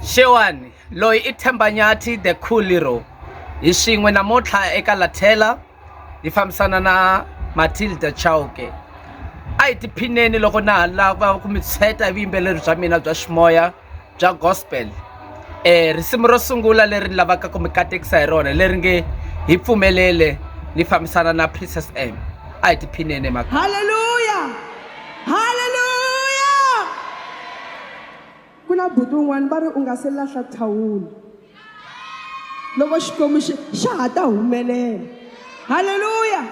Xewani, loyi I Thembanyati the Cool Hero. Hi swin'we namuntlha eka Lathela hi fambisana na Matilda Chauke. A hi tiphineni loko na ha lava ku mi tsheta hi vuyimbeleri bya mina bya ximoya bya gospel. Risimu ro sungula leri ni lavaka ku mi katekisa hi rona leri nge hi pfumelele ni fambisana na Princess M. A hi tiphineni maka. Hallelujah! Hallelujah! Kuna butu un'wana va ri u nga se lahla thawula loko xikwembu xa ha ta humelela. Hallelujah!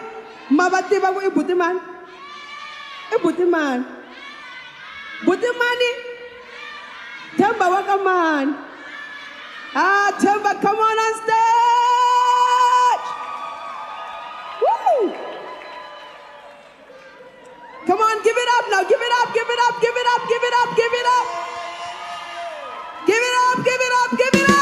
Ma va tiva ku I buti mani? I buti mani? Buti mani? Themba wa ka mani? Themba, come on stage! Woo! Come on, give it up now, give it up, give it up, give it up, give it up, give it up. Give it up, give it up, give it up.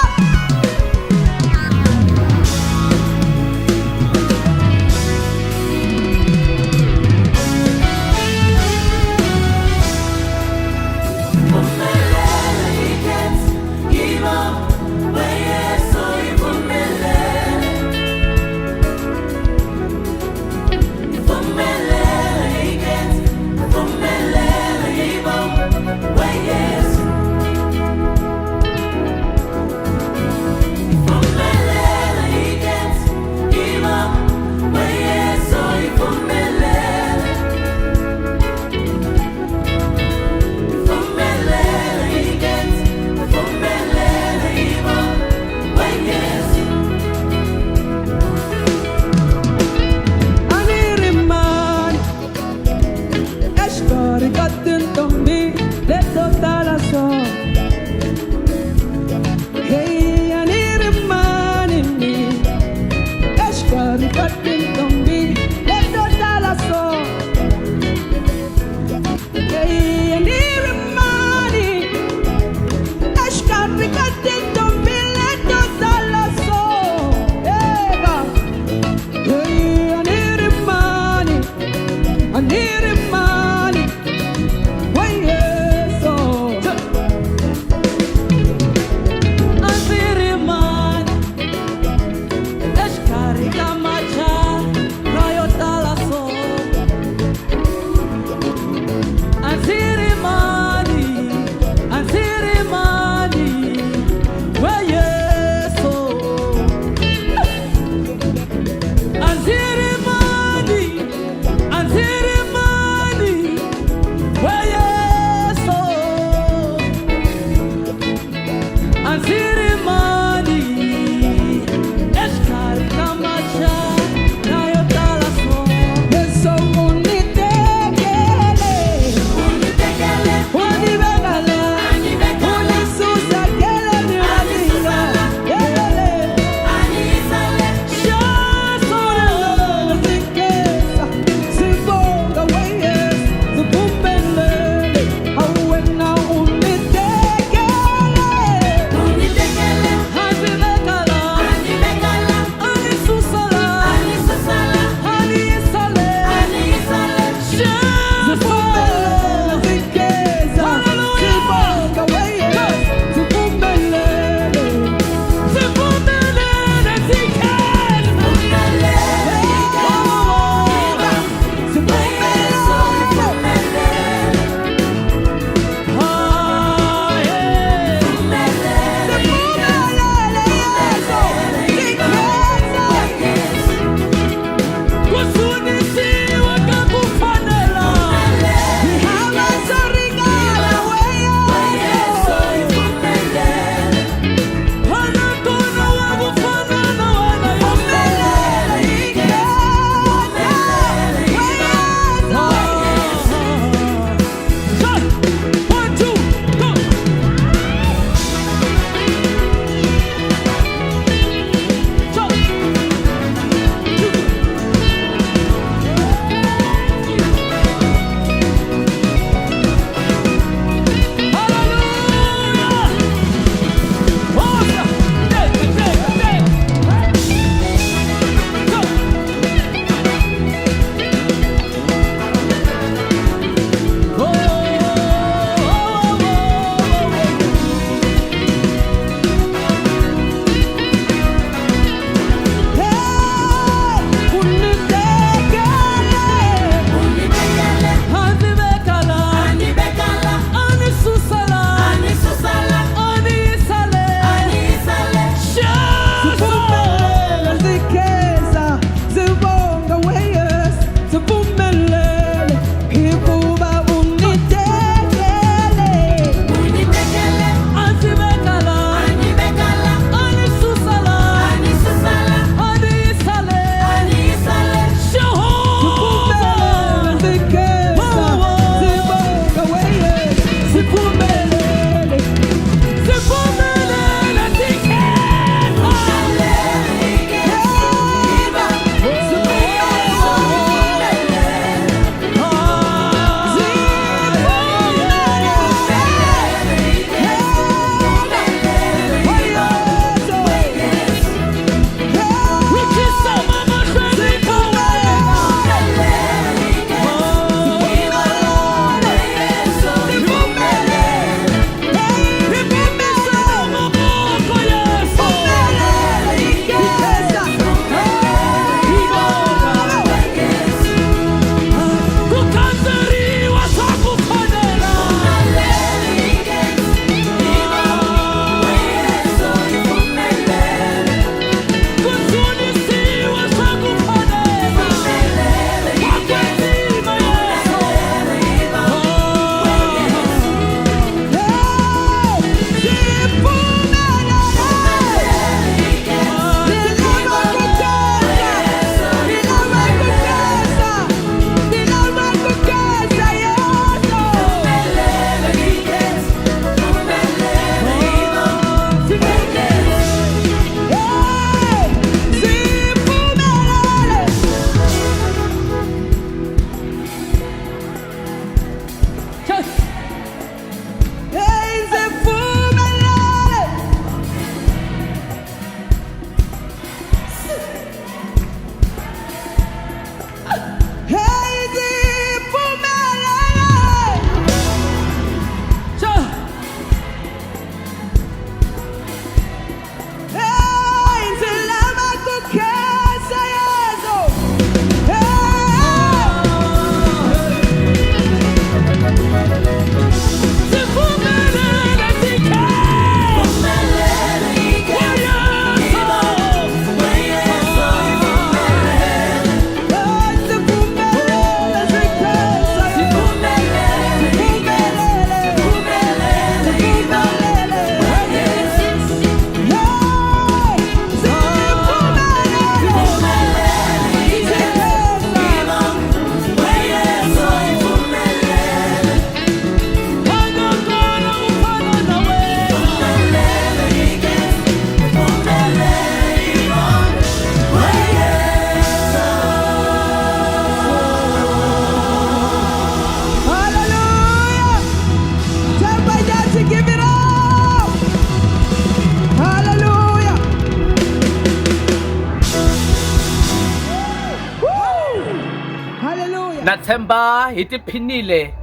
tshemba hi tiphinile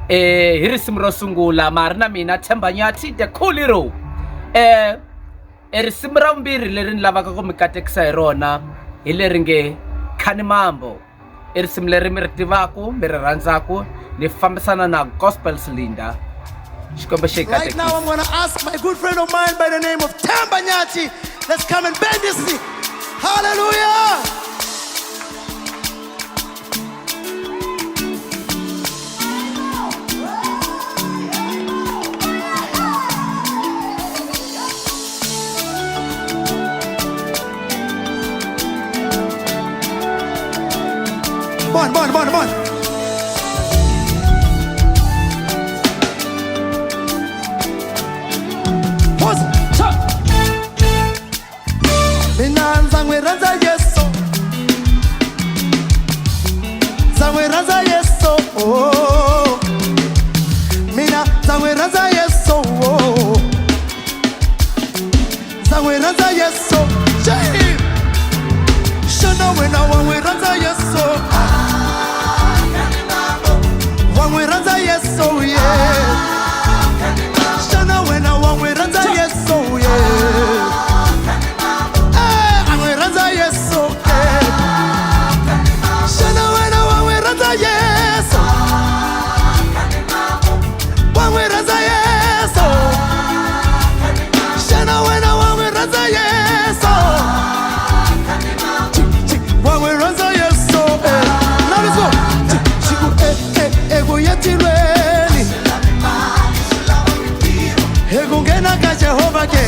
hi risimu ro sungula mara na mina Themba Nyathi the Cool Hero. Risimu ra vumbirhi leri ni lavaka ku mi katekisa hi rona hi leri nge Khani Mambo. Risimu leri mi ri tivaku mi ri rhandzaku ni fambisana na Gospel Cylinder. Right now I'm going to ask my good friend of mine by the name of Themba Nyathi. Let's come and bend this knee. Hallelujah. Come on. Pause. Chop. Mina nzangwe ranza yeso. Nzangwe ranza yeso. Oh. Mina nzangwe ranza yeso. Oh. Nzangwe ranza yeso. Jay. Shana wena wangwe ranza yeso. Wangwe ranza yeso, yeah. Shana wena wangwe ranza yeso, yeah. Wangwe ranza yeso, yeah. Shana wena wangwe ranza yeso. Wangwe ranza yeso. Shana wena wangwe ranza yeso. Wangwe ranza yeso, now let's go. Ego yetirweni Ego ngena ka Jehova ke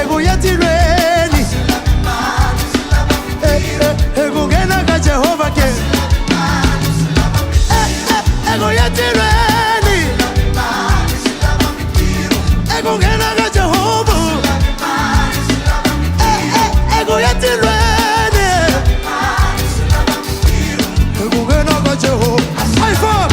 Ego yetirweni Ego ngena ka Jehova ke Ego yetirweni Ego ngena ka Jehova Ego yetirweni Jehovah. High five!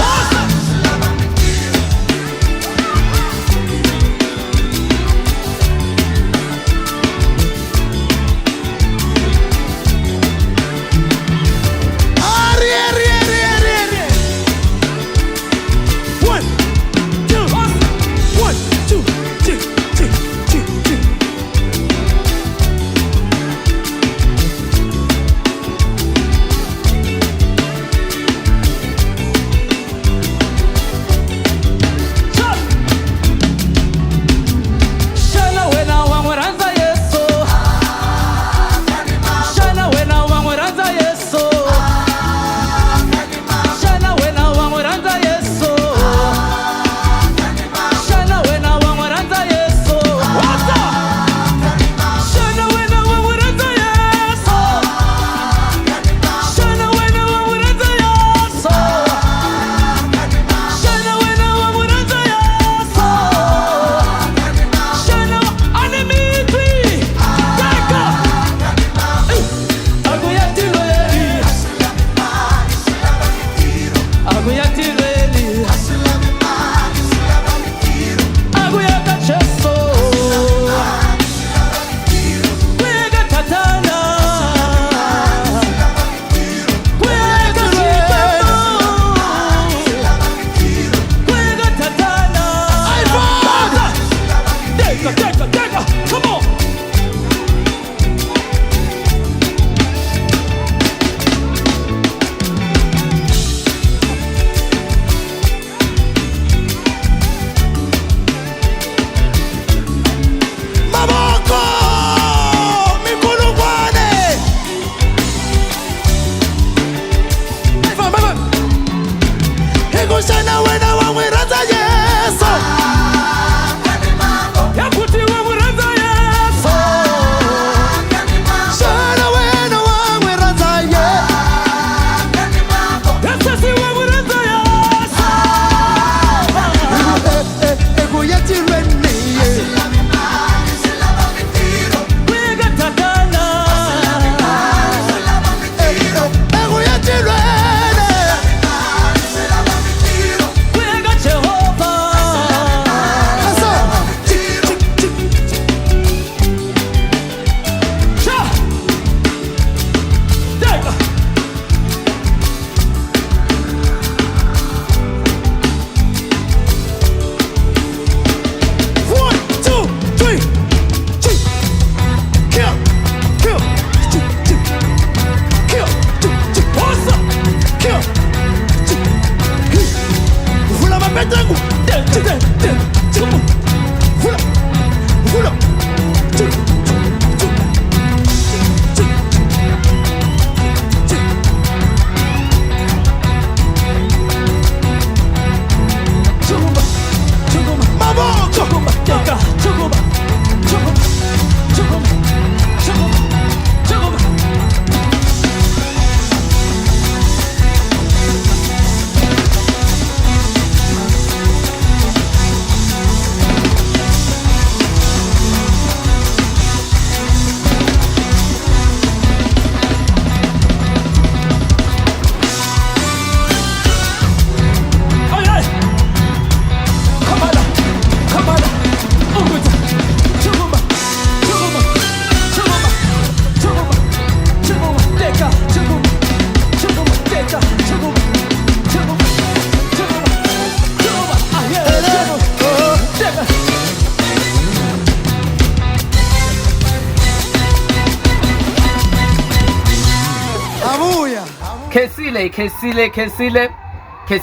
khensile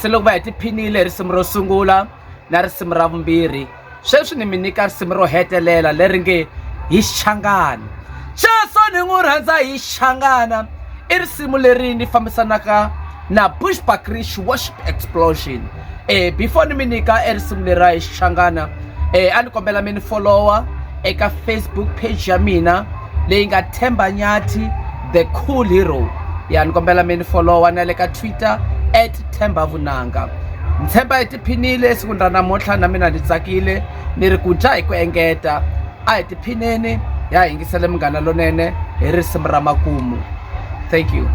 loko va hi tiphinile risimu ro sungula na risimu ra vumbirhi. Sweswi ni mi nyika risimu ro hetelela leri nge hi Xichangani. Jesu ni n'wi rhandza hi Xichangana i risimu leri ni fambisanaka na Bushbuckridge Worship Explosion. Before ni mi nyika risimu leri ra hi Xichangana, a ni kombela mi ni followa eka Facebook page ya mina leyi nga Themba Nyathi the Cool Hero. Ni kombela mi ni followa na le ka Twitter @ThembaVunanga. Ni tshemba hi tiphinile siku ra namuntlha na mina ni tsakile ni ri ku dya hi ku engeta. A hi tiphineni ya hi yingisele Munghana Lonene hi risimu ra makumu. Thank you.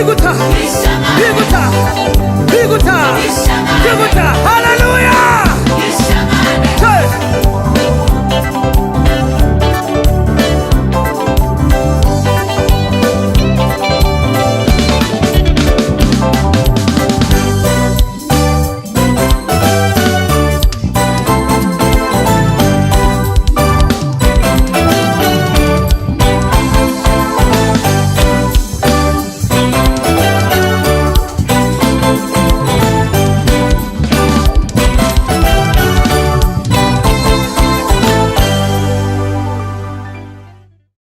Biguta, Hallelujah!